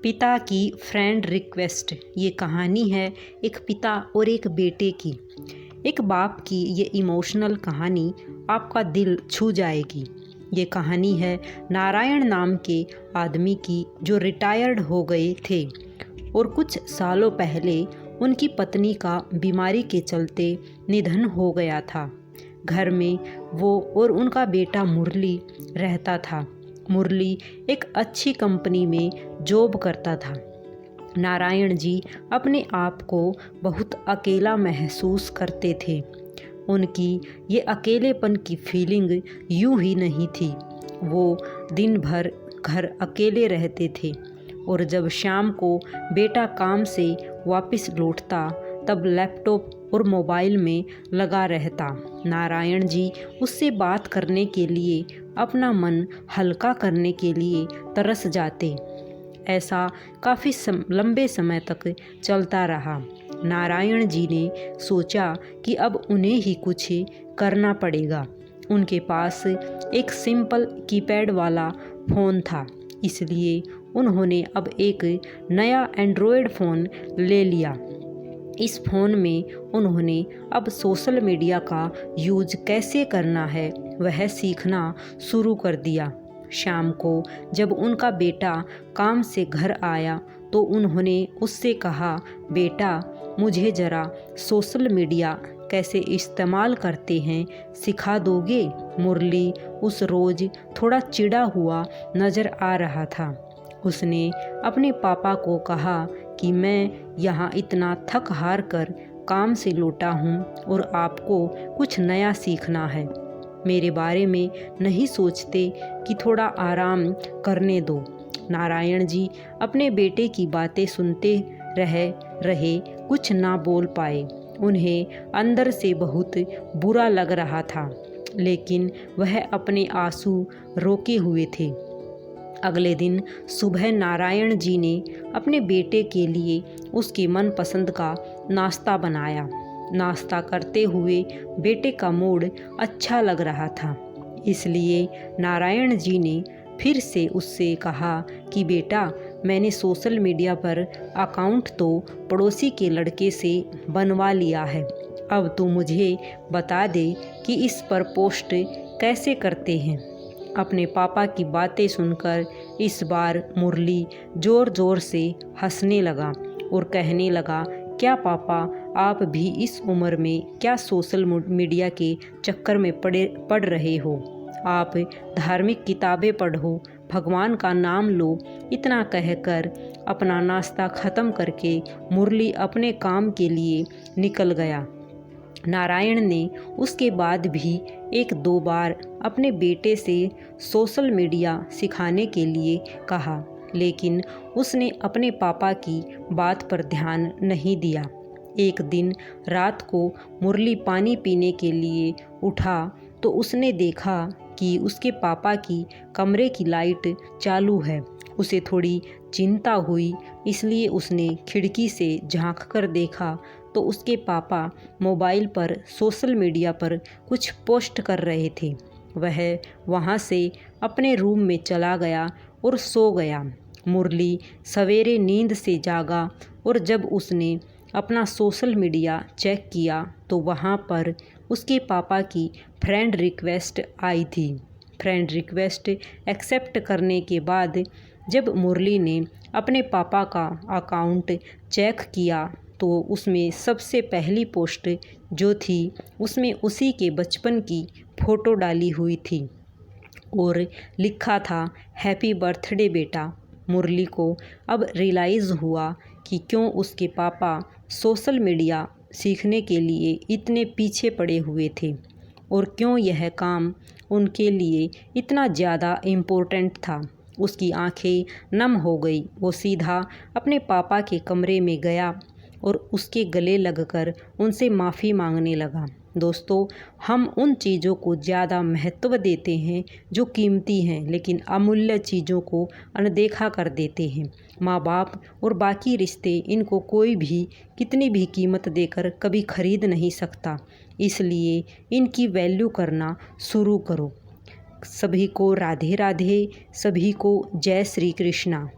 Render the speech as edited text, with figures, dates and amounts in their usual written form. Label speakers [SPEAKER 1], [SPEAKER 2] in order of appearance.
[SPEAKER 1] पिता की friend request. ये कहानी है एक पिता और एक बेटे की। एक बाप की ये इमोशनल कहानी आपका दिल छू जाएगी। ये कहानी है नारायण नाम के आदमी की जो रिटायर्ड हो गए थे और कुछ सालों पहले उनकी पत्नी का बीमारी के चलते निधन हो गया था। घर में वो और उनका बेटा मुरली रहता था। मुरली एक अच्छी कंपनी में जॉब करता था। नारायण जी अपने आप को बहुत अकेला महसूस करते थे। उनकी ये अकेलेपन की फीलिंग यूं ही नहीं थी। वो दिन भर घर अकेले रहते थे और जब शाम को बेटा काम से वापस लौटता तब लैपटॉप और मोबाइल में लगा रहता। नारायण जी उससे बात करने के लिए, अपना मन हल्का करने के लिए तरस जाते। ऐसा काफ़ी लंबे समय तक चलता रहा। नारायण जी ने सोचा कि अब उन्हें ही कुछ करना पड़ेगा। उनके पास एक सिंपल कीपैड वाला फ़ोन था, इसलिए उन्होंने अब एक नया एंड्रॉयड फ़ोन ले लिया। इस फ़ोन में उन्होंने अब सोशल मीडिया का यूज कैसे करना है वह सीखना शुरू कर दिया। शाम को जब उनका बेटा काम से घर आया तो उन्होंने उससे कहा, बेटा मुझे ज़रा सोशल मीडिया कैसे इस्तेमाल करते हैं सिखा दोगे? मुरली उस रोज़ थोड़ा चिढ़ा हुआ नज़र आ रहा था। उसने अपने पापा को कहा कि मैं यहाँ इतना थक हार कर काम से लौटा हूँ और आपको कुछ नया सीखना है। मेरे बारे में नहीं सोचते कि थोड़ा आराम करने दो। नारायण जी अपने बेटे की बातें सुनते रहे, कुछ ना बोल पाए। उन्हें अंदर से बहुत बुरा लग रहा था, लेकिन वह अपने आंसू रोके हुए थे। अगले दिन सुबह नारायण जी ने अपने बेटे के लिए उसके मनपसंद का नाश्ता बनाया। नाश्ता करते हुए बेटे का मूड अच्छा लग रहा था, इसलिए नारायण जी ने फिर से उससे कहा कि बेटा मैंने सोशल मीडिया पर अकाउंट तो पड़ोसी के लड़के से बनवा लिया है। अब तू मुझे बता दे कि इस पर पोस्ट कैसे करते हैं। अपने पापा की बातें सुनकर इस बार मुरली ज़ोर ज़ोर से हंसने लगा और कहने लगा, क्या पापा आप भी इस उम्र में क्या सोशल मीडिया के चक्कर में पड़ रहे हो? आप धार्मिक किताबें पढ़ो, भगवान का नाम लो। इतना कहकर अपना नाश्ता ख़त्म करके मुरली अपने काम के लिए निकल गया। नारायण ने उसके बाद भी एक दो बार अपने बेटे से सोशल मीडिया सिखाने के लिए कहा, लेकिन उसने अपने पापा की बात पर ध्यान नहीं दिया। एक दिन रात को मुरली पानी पीने के लिए उठा तो उसने देखा कि उसके पापा की कमरे की लाइट चालू है। उसे थोड़ी चिंता हुई, इसलिए उसने खिड़की से झांक कर देखा तो उसके पापा मोबाइल पर सोशल मीडिया पर कुछ पोस्ट कर रहे थे। वह वहाँ से अपने रूम में चला गया और सो गया। मुरली सवेरे नींद से जागा और जब उसने अपना सोशल मीडिया चेक किया तो वहाँ पर उसके पापा की फ्रेंड रिक्वेस्ट आई थी। फ्रेंड रिक्वेस्ट एक्सेप्ट करने के बाद जब मुरली ने अपने पापा का अकाउंट चेक किया तो उसमें सबसे पहली पोस्ट जो थी उसमें उसी के बचपन की फ़ोटो डाली हुई थी और लिखा था, हैप्पी बर्थडे बेटा। मुरली को अब रियलाइज़ हुआ कि क्यों उसके पापा सोशल मीडिया सीखने के लिए इतने पीछे पड़े हुए थे और क्यों यह काम उनके लिए इतना ज़्यादा इम्पोर्टेंट था। उसकी आंखें नम हो गई। वो सीधा अपने पापा के कमरे में गया और उसके गले लगकर उनसे माफ़ी मांगने लगा। दोस्तों, हम उन चीज़ों को ज़्यादा महत्व देते हैं जो कीमती हैं, लेकिन अमूल्य चीज़ों को अनदेखा कर देते हैं। माँ बाप और बाकी रिश्ते, इनको कोई भी कितनी भी कीमत देकर कभी खरीद नहीं सकता, इसलिए इनकी वैल्यू करना शुरू करो। सभी को राधे राधे, सभी को जय श्री कृष्णा।